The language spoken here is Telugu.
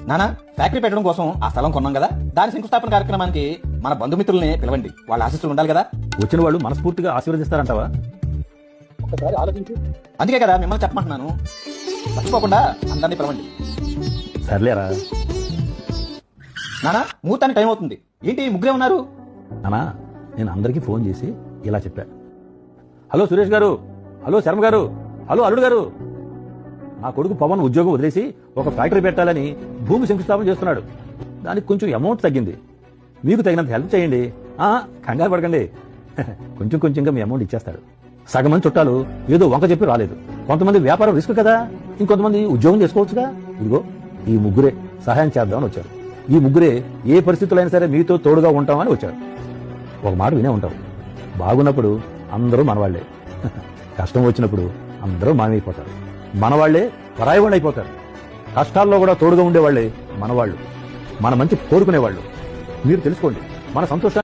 నానా ఫ్యాక్టరీ పెట్టడం కోసం ఆ స్థలం కొన్నాం కదా, దాని శంకుస్థాపన కార్యక్రమానికి మన బంధుమిత్రుల్ని పిలవండి, వాళ్ళ ఆశీస్సులు ఉండాలి కదా. వచ్చిన వాళ్ళు మనస్ఫూర్తిగా ఆశీర్వదిస్తారంటావా? ఒకసారి ఆలోచించు. అందుకే కదా మిమ్మల్ని చెప్పమంటున్నాను, మర్చిపోకుండా అందరినీ పిలవండి. సర్లేరా నానా, ముహూర్తానికి టైం అవుతుంది, ఏంటి ముగ్గురే ఉన్నారు? నానా, నేను అందరికీ ఫోన్ చేసి ఇలా చెప్పా. హలో సురేష్ గారు, హలో శర్మ గారు, హలో అల్లుడు గారు, నా కొడుకు పవన్ ఉద్యోగం వదిలేసి ఒక ఫ్యాక్టరీ పెట్టాలని భూమి శంకుస్థాపన చేస్తున్నాడు. దానికి కొంచెం అమౌంట్ తగ్గింది, మీకు తగినంత హెల్ప్ చేయండి. కంగారు పడకండి, కొంచెం కొంచెంగా మీ అమౌంట్ ఇచ్చేస్తాడు. సగం మంది చుట్టాలు ఏదో వంక చెప్పి రాలేదు, కొంతమంది వ్యాపారం రిస్క్ కదా, ఇంకొంతమంది ఉద్యోగం చేసుకోవచ్చుగా. ఇదిగో ఈ ముగ్గురే సహాయం చేద్దామని వచ్చారు. ఈ ముగ్గురే ఏ పరిస్థితులైనా సరే మీతో తోడుగా ఉంటామని వచ్చారు. ఒక మాట వినే ఉంటారు, బాగున్నప్పుడు అందరూ మనవాళ్లే, కష్టం వచ్చినప్పుడు అందరూ మాయమైపోతారు. మనవాళ్లే పరాయి వాళ్ళు అయిపోతారు. కష్టాల్లో కూడా తోడుగా ఉండేవాళ్లే మనవాళ్లు, మన మంచి కోరుకునేవాళ్లు. మీరు తెలుసుకోండి, మన సంతోషాన్ని